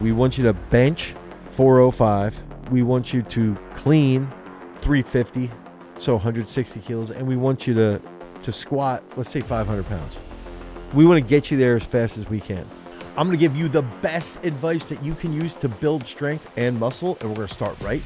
We want you to bench 405. We want you to clean 350, so 160 kilos, and we want you to squat, let's say 500 pounds. We want to get you there as fast as we can. I'm going to give you the best advice that you can use to build strength and muscle, and we're going to start right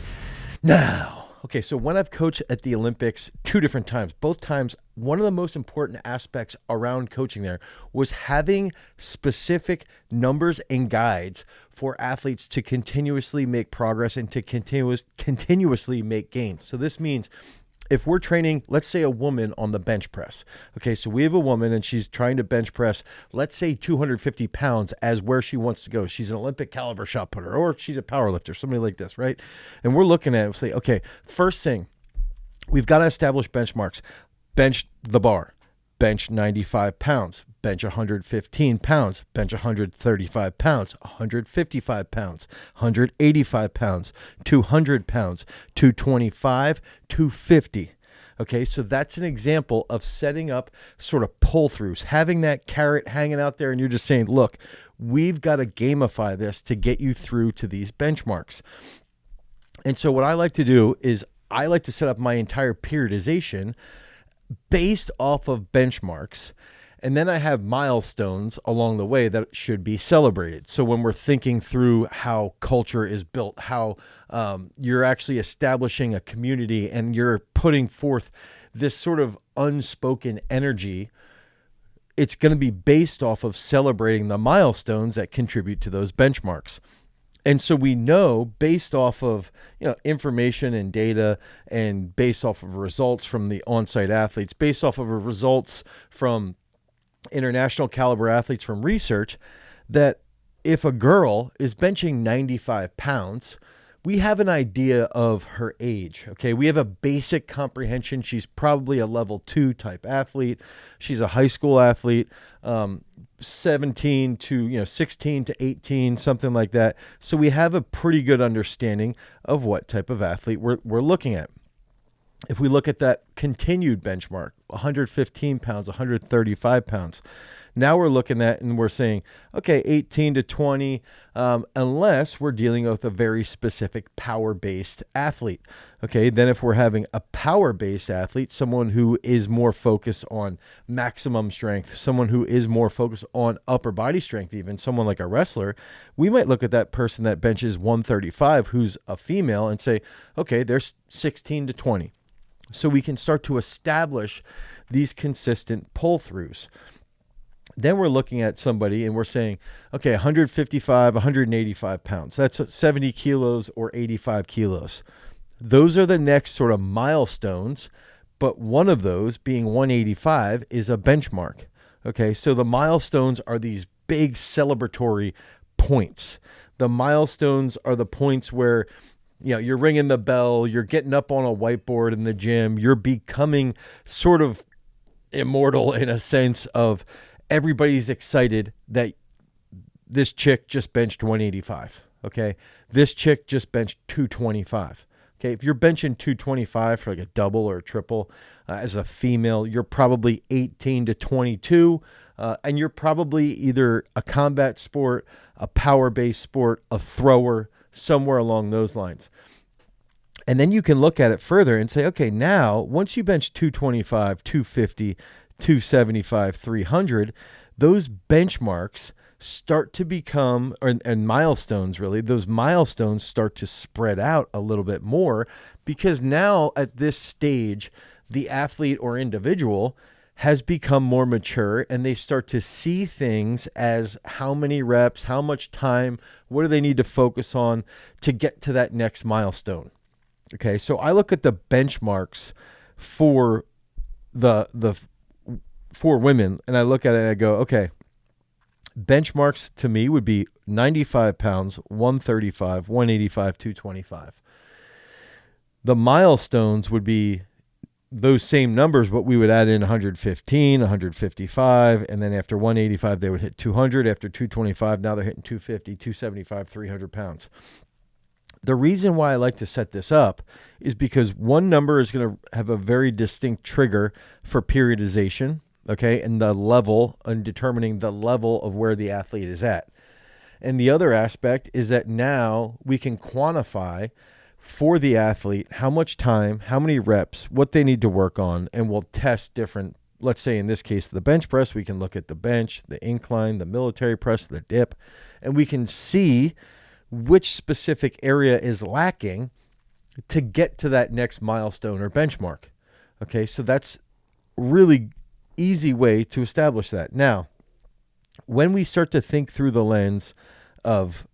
now. Okay, so when I've coached at the Olympics 2 different times, both times, one of the most important aspects around coaching there was having specific numbers and guides for athletes to continuously make progress and to continuously make gains. So this means if we're training, let's say a woman on the bench press. Okay, so we have a woman and she's trying to bench press, let's say 250 pounds as where she wants to go. She's an Olympic caliber shot putter, or she's a power lifter, somebody like this, right? And we're looking at it and say, okay, first thing, we've got to establish benchmarks. Bench the bar, bench 95 pounds, bench 115 pounds, bench 135 pounds, 155 pounds, 185 pounds, 200 pounds, 225, 250. Okay, so that's an example of setting up sort of pull-throughs, having that carrot hanging out there, and you're just saying, look, we've got to gamify this to get you through to these benchmarks. And so what I like to do is I like to set up my entire periodization based off of benchmarks. And then I have milestones along the way that should be celebrated. So when we're thinking through how culture is built, how you're actually establishing a community and you're putting forth this sort of unspoken energy, it's going to be based off of celebrating the milestones that contribute to those benchmarks. And so we know based off of, information and data and based off of results from the on-site athletes, based off of results from international caliber athletes from research, that if a girl is benching 95 pounds, we have an idea of her age. Okay. We have a basic comprehension. She's probably a level 2 type athlete. She's a high school athlete, 17 to 16 to 18, something like that. So we have a pretty good understanding of what type of athlete we're looking at. If we look at that continued benchmark, 115 pounds, 135 pounds, now we're looking at and we're saying, okay, 18 to 20, unless we're dealing with a very specific power-based athlete. Okay, then if we're having a power-based athlete, someone who is more focused on maximum strength, someone who is more focused on upper body strength, even someone like a wrestler, we might look at that person that benches 135 who's a female and say, okay, there's 16 to 20. So we can start to establish these consistent pull-throughs. Then we're looking at somebody and we're saying, okay, 155, 185 pounds. That's 70 kilos or 85 kilos. Those are the next sort of milestones, but one of those being 185 is a benchmark. Okay, so the milestones are these big celebratory points. The milestones are the points where you're ringing the bell, you're getting up on a whiteboard in the gym, you're becoming sort of immortal in a sense of everybody's excited that this chick just benched 185. Okay. This chick just benched 225. Okay. If you're benching 225 for like a double or a triple as a female, you're probably 18 to 22. And you're probably either a combat sport, a power-based sport, a thrower, somewhere along those lines. And then you can look at it further and say, okay, now once you bench 225, 250, 275, 300, those benchmarks start to become, and milestones really, those milestones start to spread out a little bit more, because now at this stage, the athlete or individual has become more mature and they start to see things as how many reps, how much time, what do they need to focus on to get to that next milestone. Okay, so I look at the benchmarks for for women and I look at it and I go, okay, benchmarks to me would be 95 pounds, 135, 185, 225. The milestones would be those same numbers, but we would add in 115, 155, and then after 185, they would hit 200. After 225, now they're hitting 250, 275, 300 pounds. The reason why I like to set this up is because one number is going to have a very distinct trigger for periodization, okay, and the level, and determining the level of where the athlete is at. And the other aspect is that now we can quantify for the athlete how much time, how many reps, what they need to work on, and we'll test different. Let's say in this case, the bench press, we can look at the bench, the incline, the military press, the dip, and we can see which specific area is lacking to get to that next milestone or benchmark. Okay, so that's really easy way to establish that. Now, when we start to think through the lens of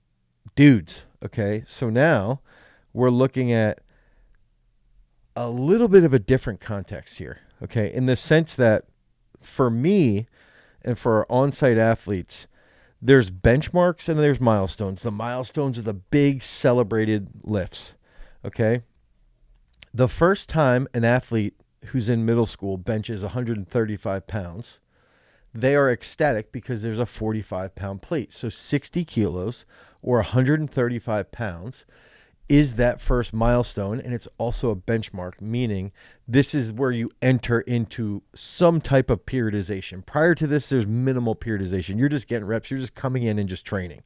dudes, okay, so now we're looking at a little bit of a different context here, okay, in the sense that for me and for our on-site athletes, there's benchmarks and there's milestones. The milestones are the big celebrated lifts, okay? The first time an athlete who's in middle school benches 135 pounds, they are ecstatic because there's a 45-pound plate. So 60 kilos or 135 pounds is that first milestone, and it's also a benchmark, meaning this is where you enter into some type of periodization. Prior to this, there's minimal periodization. You're just getting reps. You're just coming in and just training.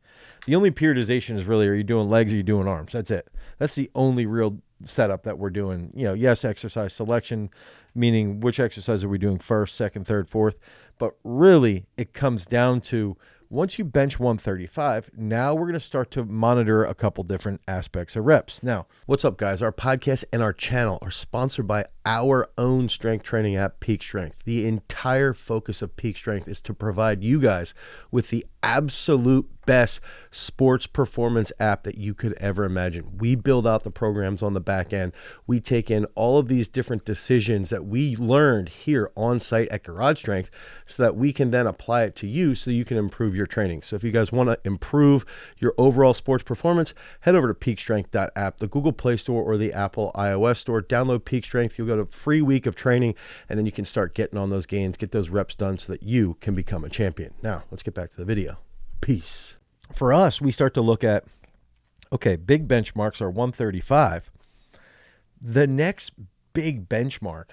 The only periodization is really, are you doing legs or are you doing arms? That's it. That's the only real setup that we're doing. You know, yes, exercise selection, meaning which exercise are we doing first, second, third, fourth. But really, it comes down to once you bench 135, now we're going to start to monitor a couple different aspects of reps. Now, what's up, guys? Our podcast and our channel are sponsored by our own strength training app, Peak Strength. The entire focus of Peak Strength is to provide you guys with the absolute best sports performance app that you could ever imagine. We build out the programs on the back end. We take in all of these different decisions that we learned here on site at Garage Strength so that we can then apply it to you so you can improve your training. So if you guys want to improve your overall sports performance, head over to peakstrength.app, the Google Play Store or the Apple iOS Store. Download Peak Strength. You'll get a free week of training, and then you can start getting on those gains, get those reps done so that you can become a champion. Now, let's get back to the video. Peace. For us, we start to look at, okay, big benchmarks are 135. The next big benchmark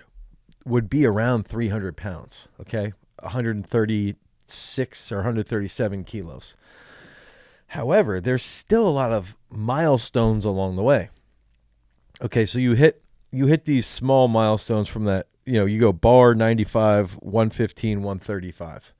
would be around 300 pounds, okay? 136 or 137 kilos. However, there's still a lot of milestones along the way. Okay, so you hit these small milestones from that, you go bar 95, 115, 135.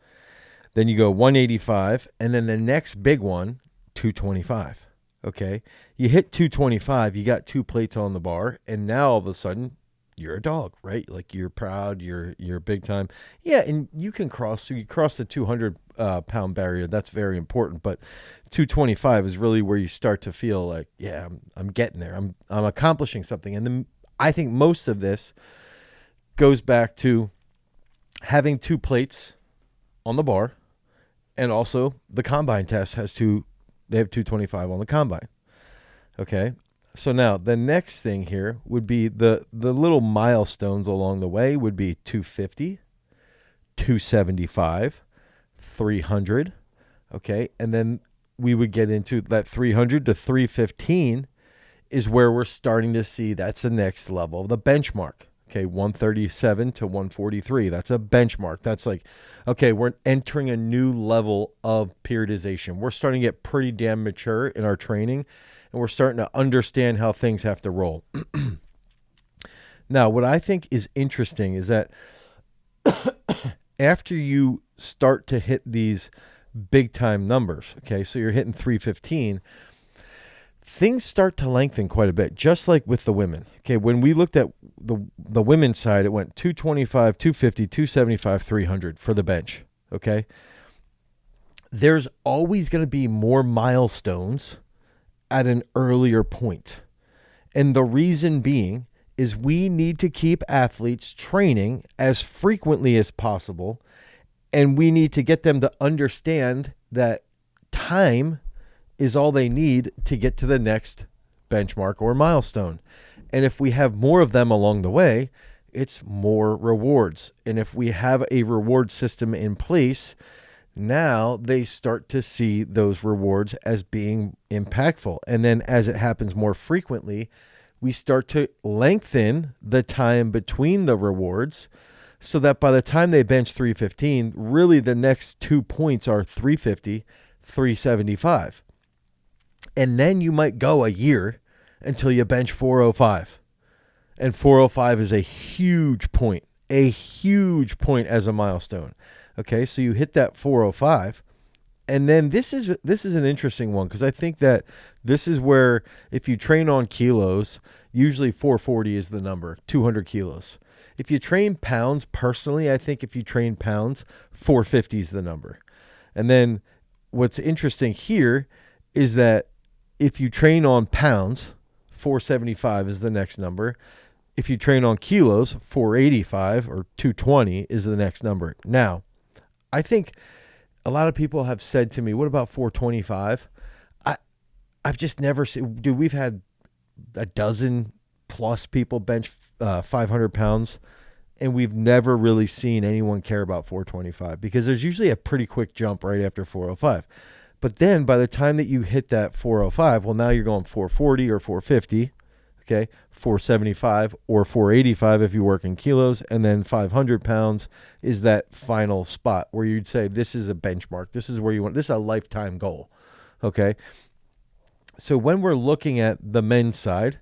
Then you go 185, and then the next big one, 225. Okay, you hit 225, you got 2 plates on the bar, and now all of a sudden you're a dog, right? Like you're proud, you're big time. Yeah, and you can cross the 200 pound barrier. That's very important, but 225 is really where you start to feel like, yeah, I'm getting there. I'm accomplishing something, and then I think most of this goes back to having 2 plates on the bar. And also the combine test they have 225 on the combine. Okay. So now the next thing here would be the little milestones along the way would be 250, 275, 300. Okay. And then we would get into that 300 to 315 is where we're starting to see that's the next level of the benchmark. Okay, 137 to 143. That's a benchmark. That's like, okay, we're entering a new level of periodization. We're starting to get pretty damn mature in our training, and we're starting to understand how things have to roll. Now, what I think is interesting is that after you start to hit these big time numbers, okay, so you're hitting 315, things start to lengthen quite a bit, just like with the women. Okay, when we looked at the women's side, it went 225, 250, 275, 300 for the bench. Okay, there's always going to be more milestones at an earlier point. And the reason being is we need to keep athletes training as frequently as possible, and we need to get them to understand that time is all they need to get to the next benchmark or milestone. And if we have more of them along the way, it's more rewards. And if we have a reward system in place, now they start to see those rewards as being impactful. And then as it happens more frequently, we start to lengthen the time between the rewards so that by the time they bench 315, really the next 2 points are 350, 375. And then you might go a year until you bench 405. And 405 is a huge point as a milestone. Okay, so you hit that 405. And then this is an interesting one, because I think that this is where, if you train on kilos, usually 440 is the number, 200 kilos. If you train pounds, personally, I think if you train pounds, 450 is the number. And then what's interesting here is that if you train on pounds, 475 is the next number. If you train on kilos, 485 or 220 is the next number. Now, I think a lot of people have said to me, what about 425? I've just never seen, dude, we've had a dozen plus people bench 500 pounds, and we've never really seen anyone care about 425, because there's usually a pretty quick jump right after 405. But then by the time that you hit that 405, well, now you're going 440 or 450, okay, 475 or 485 if you work in kilos, and then 500 pounds is that final spot where you'd say, this is a benchmark. This is where you want, this is a lifetime goal, okay? So when we're looking at the men's side,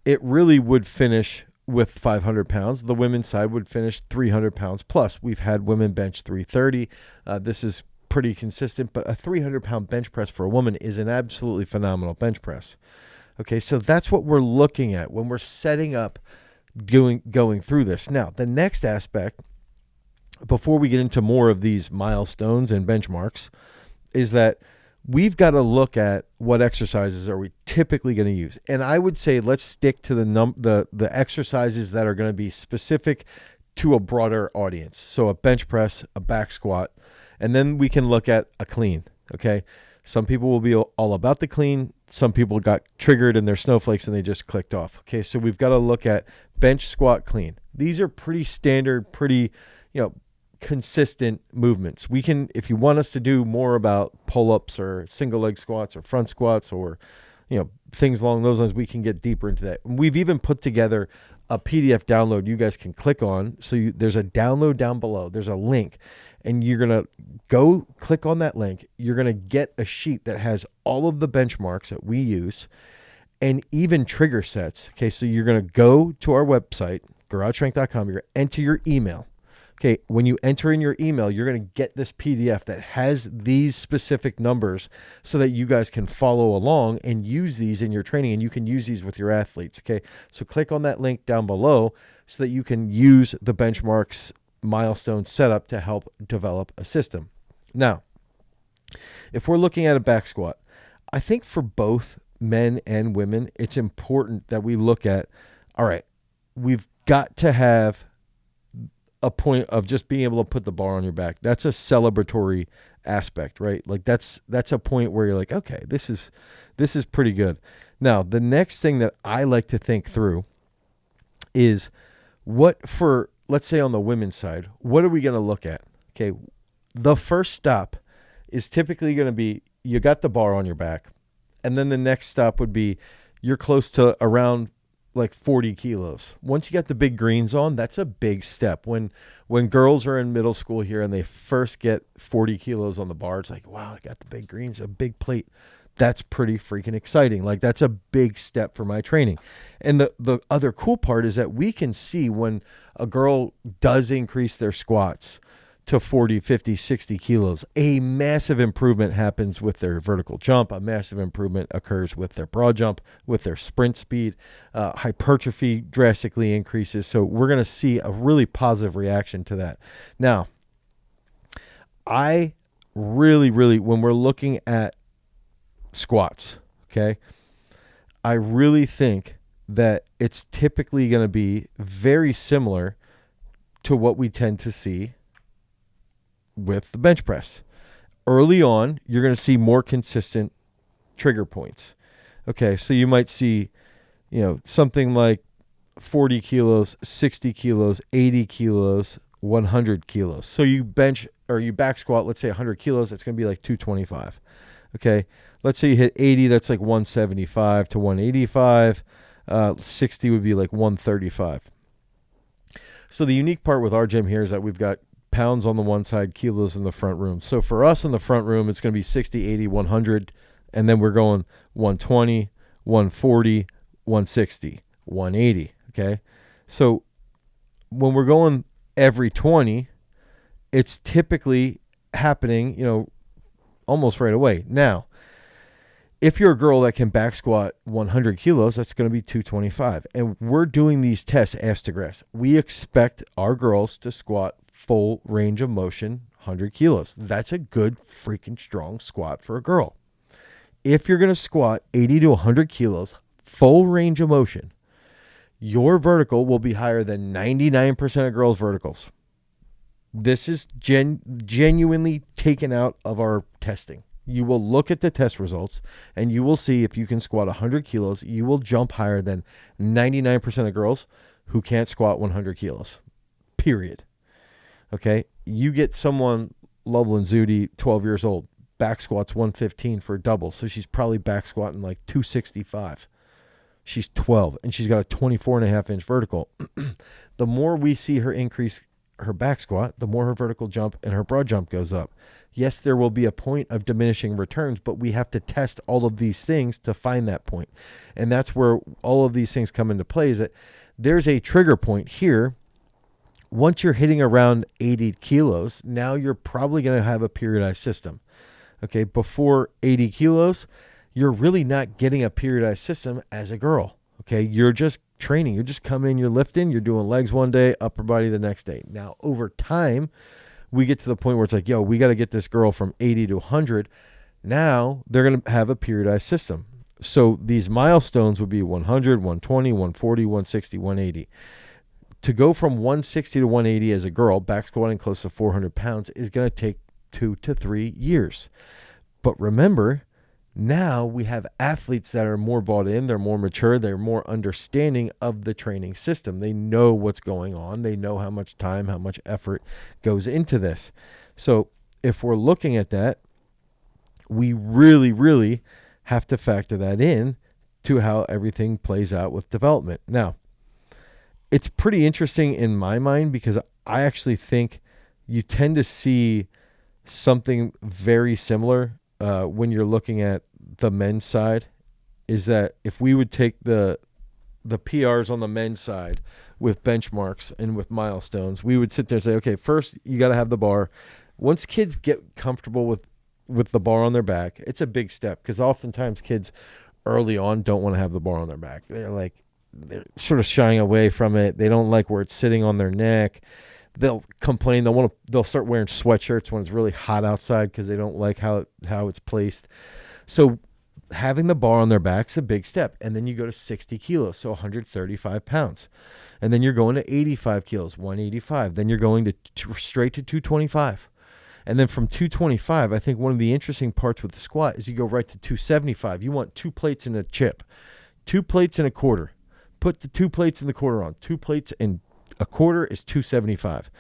it really would finish with 500 pounds. The women's side would finish 300 pounds plus. We've had women bench 330. This is pretty consistent, but a 300-pound bench press for a woman is an absolutely phenomenal bench press. Okay, so that's what we're looking at when we're setting up going through this. Now, the next aspect, before we get into more of these milestones and benchmarks, is that we've got to look at what exercises are we typically going to use. And I would say let's stick to the exercises that are going to be specific to a broader audience. So a bench press, a back squat, and then we can look at a clean, okay? Some people will be all about the clean. Some people got triggered in their snowflakes and they just clicked off. Okay, so we've got to look at bench, squat, clean. These are pretty standard, pretty, consistent movements. We can, if you want us to do more about pull-ups or single leg squats or front squats or, things along those lines, we can get deeper into that. We've even put together a PDF download you guys can click on. So there's a download down below. There's a link, and you're going to go click on that link. You're going to get a sheet that has all of the benchmarks that we use and even trigger sets. Okay, so you're going to go to our website, garagestrength.com. You're going to enter your email. Okay, when you enter in your email, you're going to get this PDF that has these specific numbers so that you guys can follow along and use these in your training, and you can use these with your athletes. Okay, so click on that link down below so that you can use the benchmarks milestone setup to help develop a system. Now, if we're looking at a back squat, I think for both men and women, it's important that we look at, all right, we've got to have a point of just being able to put the bar on your back. That's a celebratory aspect, right? Like that's a point where you're like, okay, this is pretty good. Now, the next thing that I like to think through is let's say on the women's side, what are we going to look at? Okay, the first stop is typically going to be, you got the bar on your back. And then the next stop would be, you're close to around like 40 kilos. Once you got the big greens on, that's a big step. When girls are in middle school here and they first get 40 kilos on the bar, it's like, wow, I got the big greens, a big plate. That's pretty freaking exciting. Like, that's a big step for my training. And the other cool part is that we can see when a girl does increase their squats to 40, 50, 60 kilos, a massive improvement happens with their vertical jump. A massive improvement occurs with their broad jump, with their sprint speed. Hypertrophy drastically increases. So we're going to see a really positive reaction to that. Now, I really, when we're looking at squats, okay, I really think that it's typically going to be very similar to what we tend to see with the bench press. Early on, you're going to see more consistent trigger points. Okay, so you might see, something like 40 kilos, 60 kilos, 80 kilos, 100 kilos. So you bench or you back squat, let's say 100 kilos, that's going to be like 225. Okay, let's say you hit 80, that's like 175 to 185. 60 would be like 135. So the unique part with our gym here is that we've got pounds on the one side, kilos in the front room. So for us in the front room, it's going to be 60, 80, 100. And then we're going 120, 140, 160, 180. Okay. So when we're going every 20, it's typically happening, almost right away. Now, if you're a girl that can back squat 100 kilos, that's going to be 225. And we're doing these tests ass to grass. We expect our girls to squat full range of motion, 100 kilos. That's a good freaking strong squat for a girl. If you're going to squat 80 to 100 kilos, full range of motion, your vertical will be higher than 99% of girls' verticals. This is genuinely taken out of our testing. You will look at the test results and you will see if you can squat 100 kilos, you will jump higher than 99% of girls who can't squat 100 kilos, period. Okay. You get someone, Loveland Zudi, 12 years old, back squats 115 for a double. So she's probably back squatting like 265. She's 12 and she's got a 24.5-inch vertical. The more we see her increase her back squat, the more her vertical jump and her broad jump goes up. Yes, there will be a point of diminishing returns, but we have to test all of these things to find that point. And that's where all of these things come into play, is that there's a trigger point here. Once you're hitting around 80 kilos, now you're probably going to have a periodized system. Okay, before 80 kilos, you're really not getting a periodized system as a girl. Okay, you're just training. You're just coming in, you're lifting, you're doing legs one day, upper body the next day. Now, over time, we get to the point where it's like, yo, we got to get this girl from 80 to 100. Now, they're going to have a periodized system. So these milestones would be 100, 120, 140, 160, 180. To go from 160 to 180 as a girl, back squatting close to 400 pounds, is going to take 2 to 3 years. But remember, now we have athletes that are more bought in, they're more mature, they're more understanding of the training system. They know what's going on. They know how much time, how much effort goes into this. So if we're looking at that, we really, really have to factor that in to how everything plays out with development. Now, it's pretty interesting in my mind because I actually think you tend to see something very similar when you're looking at the men's side, is that if we would take the PRs on the men's side with benchmarks and with milestones, we would sit there and say, okay, first you got to have the bar. Once kids get comfortable with the bar on their back, it's a big step, because oftentimes kids early on don't want to have the bar on their back. They're sort of shying away from it. They don't like where it's sitting on their neck. They'll complain. They'll start wearing sweatshirts when it's really hot outside because they don't like how it's placed. So having the bar on their back is a big step. And then you go to 60 kilos, so 135 pounds. And then you're going to 85 kilos, 185. Then you're going to straight to 225. And then from 225, I think one of the interesting parts with the squat is you go right to 275. You want 2 plates and a chip, 2 plates and a quarter. Put the 2 plates and the quarter on. 2 plates and a quarter is 275.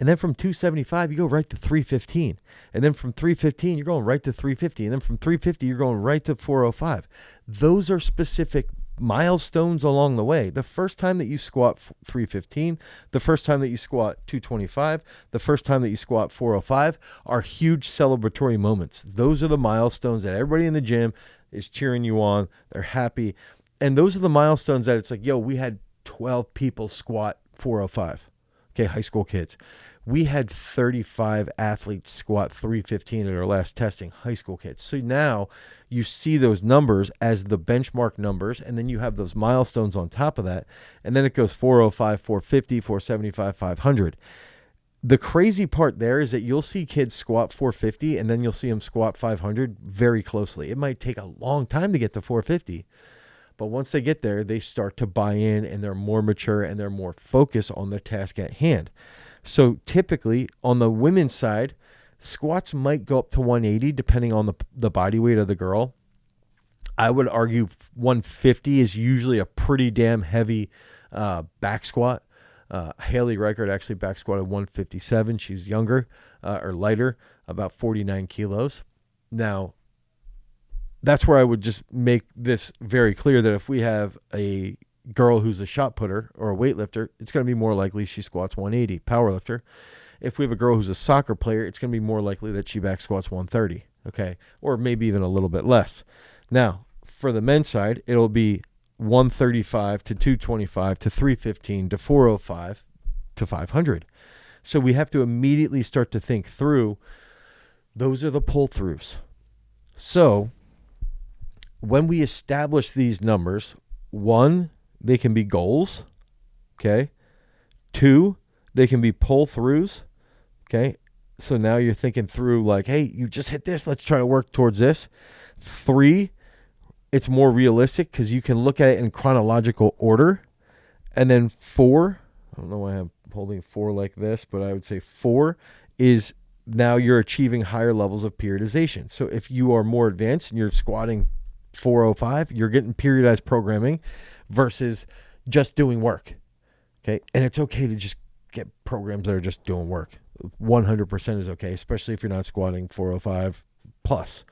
And then from 275, you go right to 315. And then from 315, you're going right to 350. And then from 350, you're going right to 405. Those are specific milestones along the way. The first time that you squat 315, the first time that you squat 225, the first time that you squat 405 are huge celebratory moments. Those are the milestones that everybody in the gym is cheering you on. They're happy. And those are the milestones that it's like, yo, we had 12 people squat 405. Okay, high school kids. We had 35 athletes squat 315 at our last testing, high school kids. So now you see those numbers as the benchmark numbers, and then you have those milestones on top of that. And then it goes 405, 450, 475, 500. The crazy part there is that you'll see kids squat 450, and then you'll see them squat 500 very closely. It might take a long time to get to 450. But once they get there, they start to buy in, and they're more mature and they're more focused on the task at hand. So typically on the women's side, squats might go up to 180 depending on the body weight of the girl. I would argue 150 is usually a pretty damn heavy back squat. Haley Reichert actually back squatted 157. She's younger or lighter, about 49 kilos. Now, that's where I would just make this very clear that if we have a girl who's a shot putter or a weightlifter, it's going to be more likely she squats 180, power lifter. If we have a girl who's a soccer player, it's going to be more likely that she back squats 130, okay, or maybe even a little bit less. Now, for the men's side, it'll be 135 to 225 to 315 to 405 to 500. So we have to immediately start to think through, those are the pull-throughs. So when we establish these numbers, 1, they can be goals, okay? 2, they can be pull-throughs, okay? So now you're thinking through like, hey, you just hit this. Let's try to work towards this. 3, it's more realistic because you can look at it in chronological order. And then 4, I don't know why I'm holding 4 like this, but I would say 4 is now you're achieving higher levels of periodization. So if you are more advanced and you're squatting 405, you're getting periodized programming versus just doing work. Okay. And it's okay to just get programs that are just doing work. 100% is okay, especially if you're not squatting 405 plus.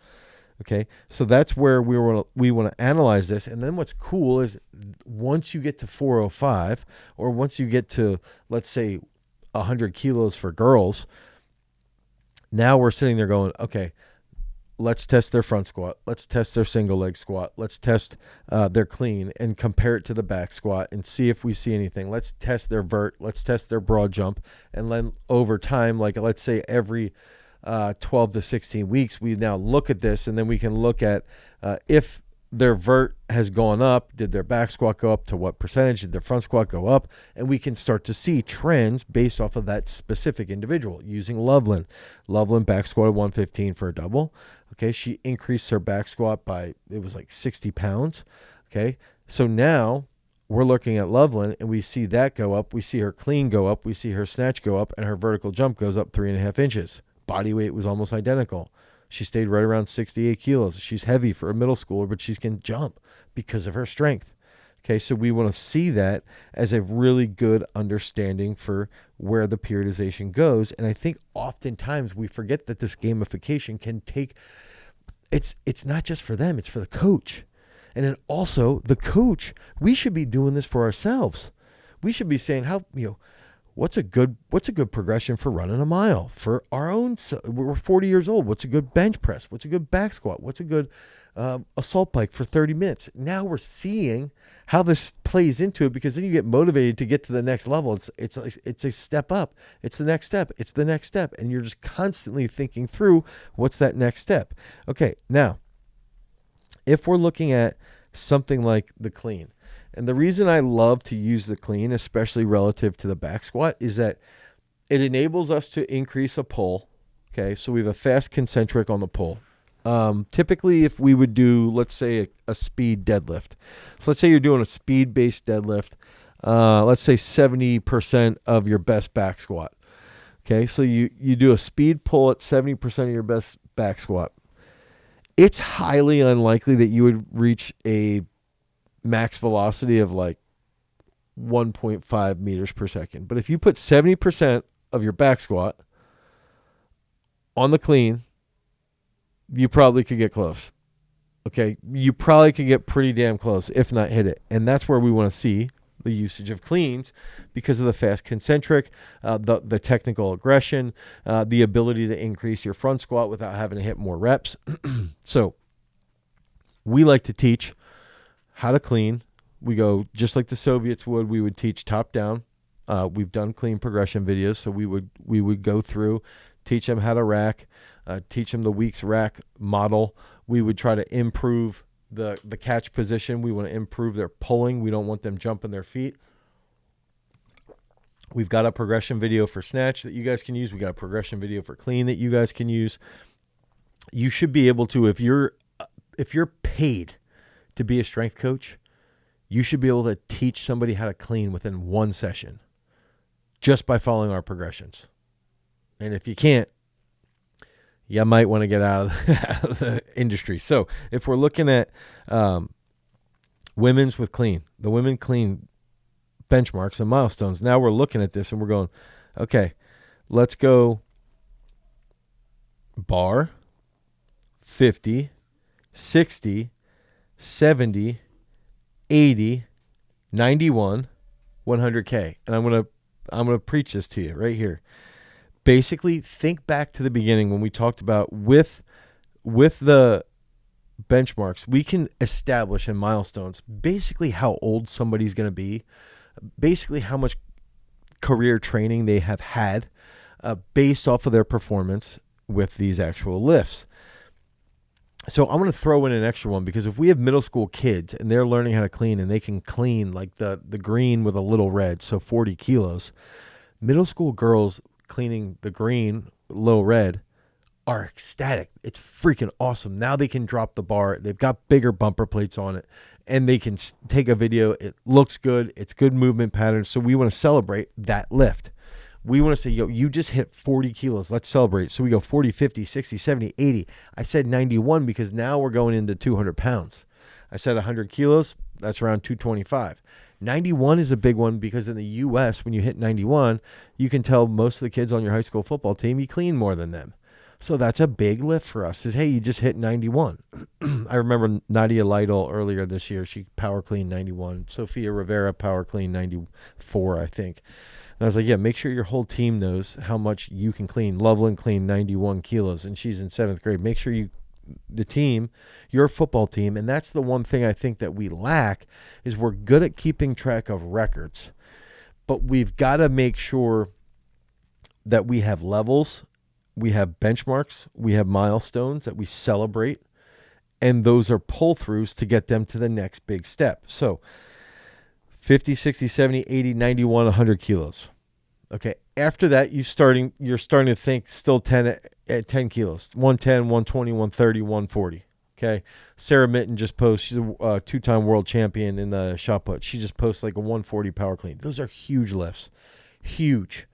Okay. So that's where we want to analyze this. And then what's cool is once you get to 405, or once you get to, let's say, 100 kilos for girls, now we're sitting there going, okay, let's test their front squat. Let's test their single leg squat. Let's test their clean and compare it to the back squat and see if we see anything. Let's test their vert. Let's test their broad jump. And then over time, like let's say every 12 to 16 weeks, we now look at this, and then we can look at if their vert has gone up, did their back squat go up to what percentage, did their front squat go up, and we can start to see trends based off of that specific individual. Using Loveland back squatted 115 for a double. Okay, she increased her back squat by, it was like 60 pounds. Okay, so now we're looking at Loveland and we see that go up, we see her clean go up, we see her snatch go up, and her vertical jump goes up 3.5 inches. Body weight was almost identical. She stayed right around 68 kilos. She's heavy for a middle schooler, but she can jump because of her strength. Okay, so we want to see that as a really good understanding for where the periodization goes. And I think oftentimes we forget that this gamification can take, it's not just for them, it's for the coach. And then also the coach, we should be doing this for ourselves. We should be saying, what's a good progression for running a mile for our own? We're 40 years old. What's a good bench press? What's a good back squat? What's a good assault bike for 30 minutes? Now we're seeing how this plays into it, because then you get motivated to get to the next level. It's a step up. It's the next step. It's the next step. And you're just constantly thinking through what's that next step. Okay. Now, if we're looking at something like the clean, and the reason I love to use the clean, especially relative to the back squat, is that it enables us to increase a pull. Okay, so we have a fast concentric on the pull. Typically, if we would do, let's say, a speed deadlift. So let's say you're doing a speed-based deadlift. Let's say 70% of your best back squat. Okay, so you do a speed pull at 70% of your best back squat. It's highly unlikely that you would reach a max velocity of like 1.5 meters per second. But if you put 70% of your back squat on the clean, you probably could get close. Okay, you probably could get pretty damn close, if not hit it. And that's where we want to see the usage of cleans, because of the fast concentric, the technical aggression, the ability to increase your front squat without having to hit more reps. So we like to teach how to clean. We go just like the Soviets would. We would teach top down. We've done clean progression videos, so we would go through, teach them how to rack, teach them the week's rack model. We would try to improve the catch position. We want to improve their pulling. We don't want them jumping their feet. We've got a progression video for snatch that you guys can use. We got a progression video for clean that you guys can use. You should be able to, if you're paid to be a strength coach, you should be able to teach somebody how to clean within one session just by following our progressions. And if you can't, you might want to get out of the industry. So if we're looking at women's with clean, the women clean benchmarks and milestones, now we're looking at this and we're going, okay, let's go bar, 50, 60, 70, 80, 91, 100K. And I'm going to preach this to you right here. basically think back to the beginning when we talked about with the benchmarks, we can establish in milestones basically how old somebody's going to be, basically how much career training they have had based off of their performance with these actual lifts. So I'm going to throw in an extra one, because if we have middle school kids and they're learning how to clean and they can clean like the green with a little red, so 40 kilos, middle school girls cleaning the green, little red, are ecstatic. It's freaking awesome. Now they can drop the bar. They've got bigger bumper plates on it, and they can take a video. It looks good. It's good movement patterns. So we want to celebrate that lift. We want to say, yo, you just hit 40 kilos. Let's celebrate. So we go 40, 50, 60, 70, 80. I said 91 because now we're going into 200 pounds. I said 100 kilos. That's around 225. 91 is a big one because in the U.S., when you hit 91, you can tell most of the kids on your high school football team you clean more than them. So that's a big lift for us, is, hey, you just hit 91. I remember Nadia Lytle earlier this year. She power cleaned 91. Sophia Rivera power cleaned 94, I think. And I was like, yeah, make sure your whole team knows how much you can clean. Loveland cleaned 91 kilos, and she's in 7th grade. Make sure the team, your football team, and that's the one thing I think that we lack, is we're good at keeping track of records. But we've got to make sure that we have levels, we have benchmarks, we have milestones that we celebrate, and those are pull-throughs to get them to the next big step. So 50, 60, 70, 80, 91, 100 kilos. Okay, after that, you're starting to think still 10 kilos, 110, 120, 130, 140. Okay, Sarah Mitten just posted, she's a two-time world champion in the shot put. She just posted like a 140 power clean. Those are huge lifts, huge.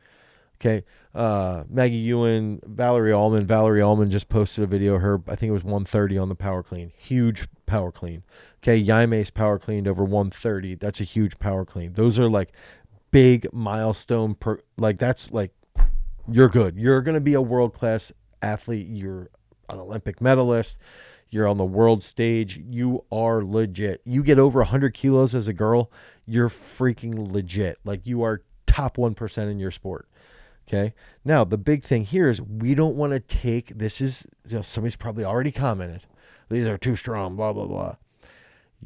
Okay, Maggie Ewan, Valerie Allman just posted a video. I think it was 130 on the power clean. Huge power clean. Okay, Yaime's power cleaned over 130. That's a huge power clean. Those are like big milestone. That's like, you're good. You're going to be a world-class athlete. You're an Olympic medalist. You're on the world stage. You are legit. You get over 100 kilos as a girl, you're freaking legit. Like, you are top 1% in your sport. Okay. Now, the big thing here is we don't want to take, this is, somebody's probably already commented, these are too strong, blah, blah, blah.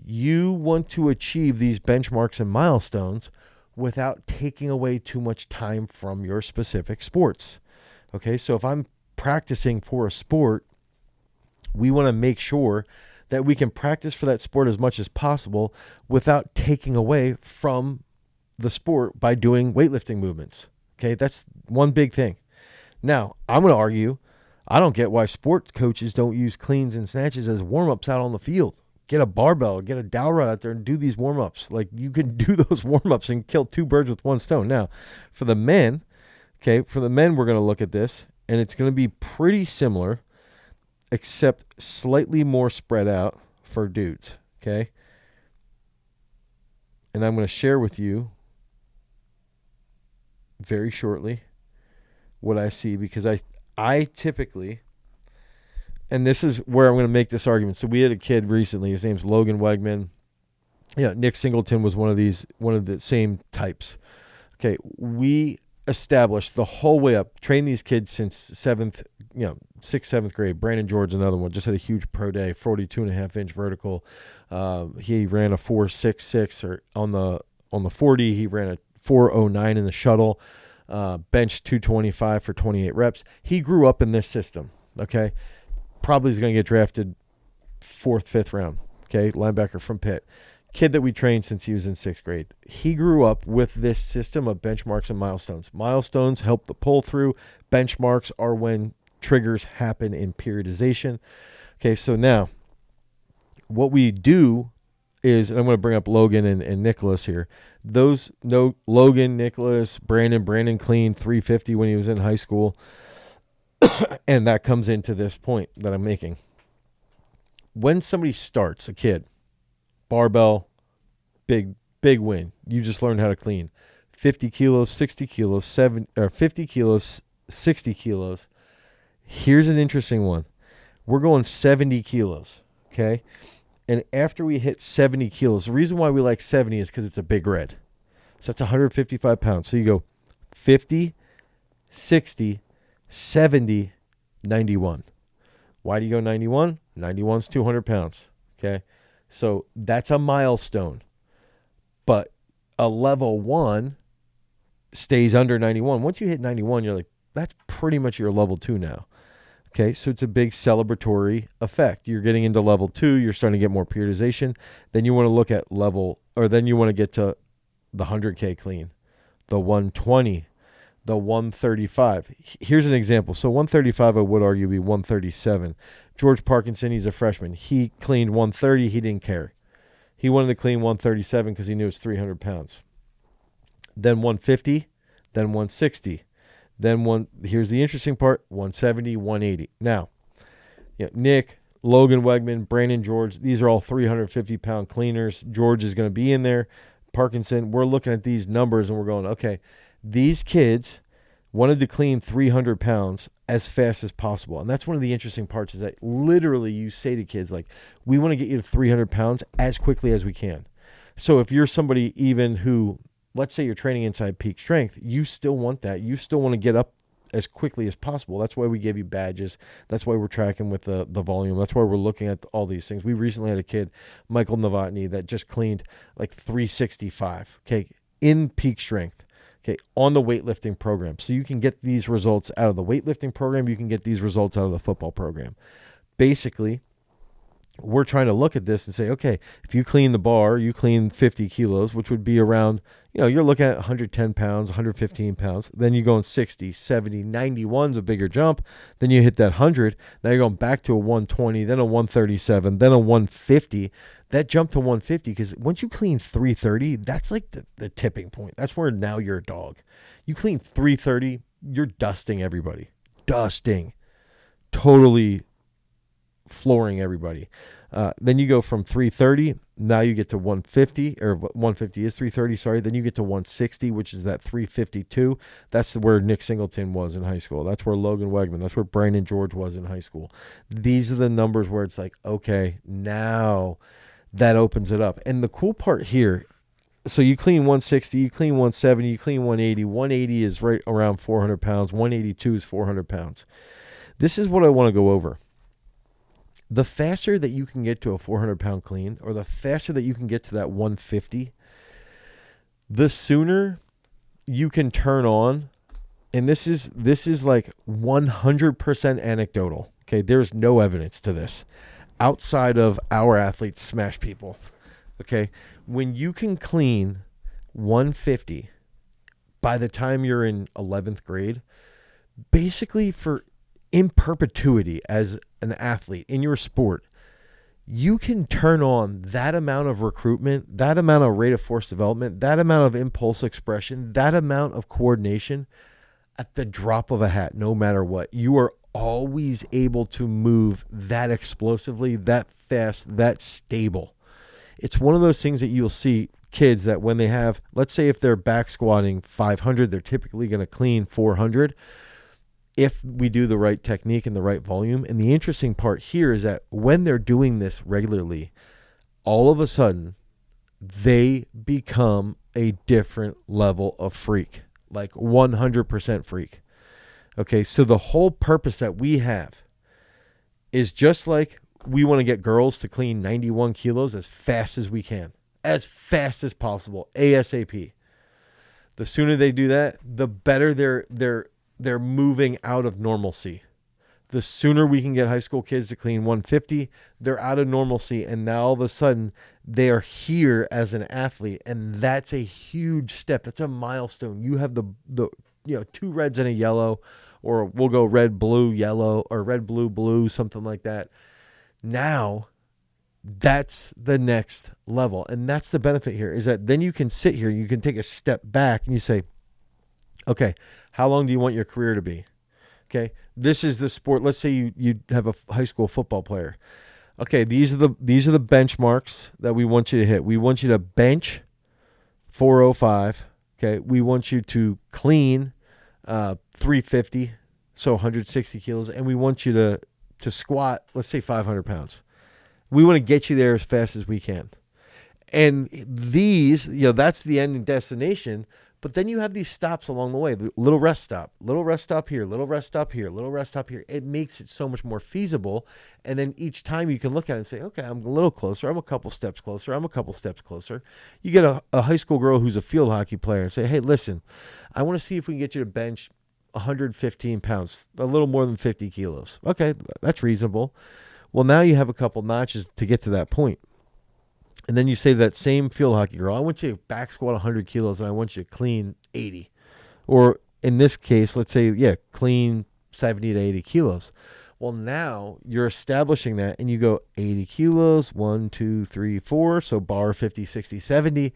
You want to achieve these benchmarks and milestones without taking away too much time from your specific sports. Okay. So if I'm practicing for a sport, we want to make sure that we can practice for that sport as much as possible without taking away from the sport by doing weightlifting movements. Okay, that's one big thing. Now, I'm going to argue, I don't get why sport coaches don't use cleans and snatches as warm-ups out on the field. Get a barbell, get a dowel rod out there and do these warm-ups. Like, you can do those warm-ups and kill two birds with one stone. Now, for the men, we're going to look at this, and it's going to be pretty similar, except slightly more spread out for dudes, okay? And I'm going to share with you very shortly what I see, because I typically, and this is where I'm going to make this argument. So we had a kid recently, his name's Logan Wegman. Nick Singleton was one of the same types. Okay, we established the whole way up, trained these kids since 6th, 7th grade. Brandon George, another one, just had a huge pro day, 42.5-inch vertical. He ran a 4.66 or on the 40. He ran a 4.09 in the shuttle, bench 225 for 28 reps. He grew up in this system, okay? Probably is going to get drafted 4th, 5th round, okay? Linebacker from Pitt. Kid that we trained since he was in 6th grade. He grew up with this system of benchmarks and milestones. Milestones help the pull through. Benchmarks are when triggers happen in periodization. Okay, so now what we do is, and I'm going to bring up Logan and Nicholas here. Logan, Nicholas, Brandon cleaned 350 when he was in high school. And that comes into this point that I'm making. When somebody starts, a kid, barbell, big win. You just learned how to clean. 50 kilos, 60 kilos, 50 kilos, 60 kilos. Here's an interesting one. We're going 70 kilos, okay? And after we hit 70 kilos, the reason why we like 70 is because it's a big red. So that's 155 pounds. So you go 50, 60, 70, 91. Why do you go 91? 91's 200 pounds. Okay. So that's a milestone. But a level 1 stays under 91. Once you hit 91, you're like, that's pretty much your level 2 now. Okay, so it's a big celebratory effect. You're getting into level 2. You're starting to get more periodization. Then you want to look at then you want to get to the 100K clean, the 120, the 135. Here's an example. So 135, I would argue, be 137. George Parkinson, he's a freshman. He cleaned 130. He didn't care. He wanted to clean 137 because he knew it's 300 pounds. Then 150, then 160. Then here's the interesting part, 170, 180. Now, Nick, Logan Wegman, Brandon George, these are all 350-pound cleaners. George is going to be in there. Parkinson, we're looking at these numbers and we're going, okay, these kids wanted to clean 300 pounds as fast as possible. And that's one of the interesting parts is that literally you say to kids, like, we want to get you to 300 pounds as quickly as we can. So if you're somebody even who, let's say you're training inside peak strength, you still want that. You still want to get up as quickly as possible. That's why we give you badges. That's why we're tracking with the volume. That's why we're looking at all these things. We recently had a kid, Michael Novotny, that just cleaned like 365, okay, in peak strength, okay, on the weightlifting program. So you can get these results out of the weightlifting program. You can get these results out of the football program. Basically, we're trying to look at this and say, okay, if you clean the bar, you clean 50 kilos, which would be around, you're looking at 110 pounds, 115 pounds. Then you go in 60, 70, 91's a bigger jump. Then you hit that 100. Now you're going back to a 120, then a 137, then a 150. That jump to 150, because once you clean 330, that's like the tipping point. That's where now you're a dog. You clean 330, you're dusting everybody. Dusting. Totally flooring everybody. Then you go from 330, now you get to 150, or 150 is 330, sorry. Then you get to 160, which is that 352. That's where Nick Singleton was in high school. That's where Logan Wegman, that's where Brandon George was in high school. These are the numbers where it's like, okay, now that opens it up. And the cool part here, so you clean 160, you clean 170, you clean 180. 180 is right around 400 pounds. 182 is 400 pounds. This is what I want to go over. The faster that you can get to a 400-pound clean, or the faster that you can get to that 150, the sooner you can turn on, and this is like 100% anecdotal. Okay, there's no evidence to this outside of our athletes smash people. Okay, when you can clean 150 by the time you're in 11th grade, basically in perpetuity as an athlete in your sport, you can turn on that amount of recruitment, that amount of rate of force development, that amount of impulse expression, that amount of coordination at the drop of a hat, no matter what. You are always able to move that explosively, that fast, that stable. It's one of those things that you'll see kids that when they have, let's say if they're back squatting 500, they're typically going to clean 400 if we do the right technique and the right volume. And the interesting part here is that when they're doing this regularly, all of a sudden they become a different level of freak, like 100% freak. Okay, so the whole purpose that we have is just like we want to get girls to clean 91 kilos as fast as we can, as fast as possible, ASAP. The sooner they do that, the better they're moving out of normalcy. The sooner we can get high school kids to clean 150, they're out of normalcy, and now all of a sudden they are here as an athlete, and that's a huge step. That's a milestone. You have the 2 reds and a yellow, or we'll go red, blue, yellow, or red, blue, blue, something like that. Now, that's the next level, and that's the benefit here, is that then you can sit here, you can take a step back, and you say, okay, how long do you want your career to be? Okay, this is the sport. Let's say you have a high school football player. Okay, these are the benchmarks that we want you to hit. We want you to bench 405. Okay, we want you to clean 350, so 160 kilos, and we want you to squat, let's say 500 pounds. We want to get you there as fast as we can. And these, that's the end destination. But then you have these stops along the way, the little rest stop here, little rest stop here, little rest stop here. It makes it so much more feasible. And then each time you can look at it and say, okay, I'm a little closer. I'm a couple steps closer. I'm a couple steps closer. You get a high school girl who's a field hockey player and say, hey, listen, I want to see if we can get you to bench 115 pounds, a little more than 50 kilos. Okay, that's reasonable. Well, now you have a couple notches to get to that point. And then you say to that same field hockey girl, I want you to back squat 100 kilos and I want you to clean 80. Or in this case, let's say, clean 70 to 80 kilos. Well, now you're establishing that and you go 80 kilos, 1, 2, 3, 4. So bar 50, 60, 70.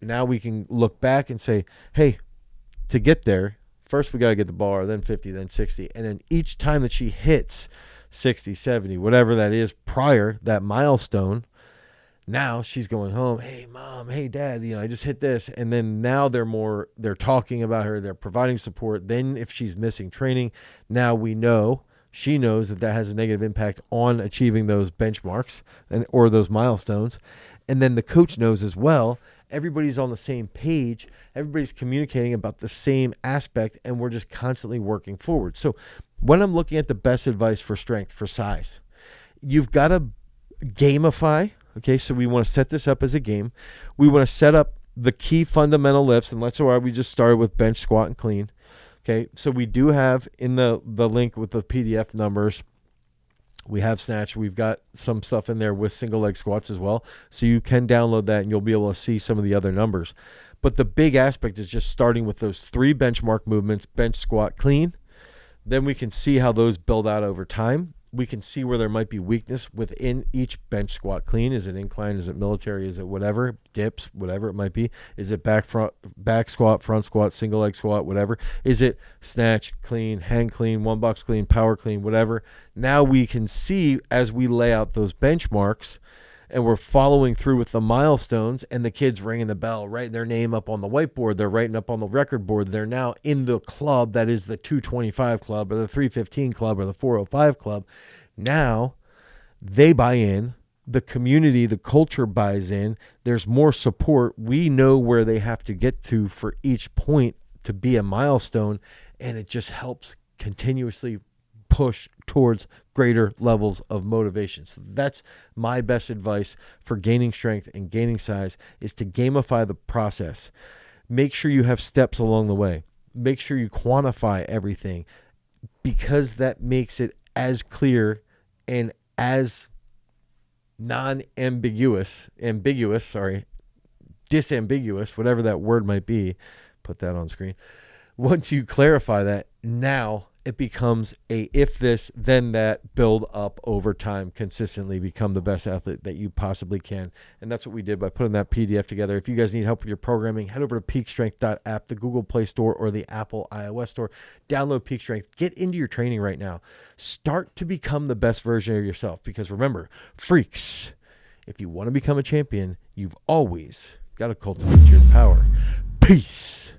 Now we can look back and say, hey, to get there, first we got to get the bar, then 50, then 60. And then each time that she hits 60, 70, whatever that is prior, that milestone, now she's going home, hey, mom, hey, dad, I just hit this. And then now they're talking about her, they're providing support. Then if she's missing training, now she knows that has a negative impact on achieving those benchmarks or those milestones. And then the coach knows as well. Everybody's on the same page. Everybody's communicating about the same aspect, and we're just constantly working forward. So when I'm looking at the best advice for strength, for size, you've got to gamify. Okay, so we want to set this up as a game. We want to set up the key fundamental lifts, and that's why we just started with bench, squat, and clean. Okay, so we do have in the link with the PDF numbers, we have snatch. We've got some stuff in there with single leg squats as well. So you can download that and you'll be able to see some of the other numbers. But the big aspect is just starting with those 3 benchmark movements, bench, squat, clean. Then we can see how those build out over time. We can see where there might be weakness within each bench, squat, clean. Is it incline? Is it military? Is it whatever? Dips, whatever it might be. Is it back squat, front squat, single leg squat, whatever? Is it snatch, clean, hang clean, one box clean, power clean, whatever? Now we can see as we lay out those benchmarks and we're following through with the milestones and the kids ringing the bell, writing their name up on the whiteboard. They're writing up on the record board. They're now in the club that is the 225 club or the 315 club or the 405 club. Now they buy in. The community, the culture buys in. There's more support. We know where they have to get to for each point to be a milestone, and it just helps continuously push towards greater levels of motivation. So that's my best advice for gaining strength and gaining size, is to gamify the process. Make sure you have steps along the way. Make sure you quantify everything, because that makes it as clear and as disambiguous, whatever that word might be. Put that on screen. Once you clarify that, now it becomes a if this, then that, build up over time, consistently become the best athlete that you possibly can. And that's what we did by putting that PDF together. If you guys need help with your programming, head over to peakstrength.app, the Google Play Store or the Apple iOS Store. Download Peak Strength. Get into your training right now. Start to become the best version of yourself. Because remember, freaks, if you want to become a champion, you've always got to cultivate your power. Peace.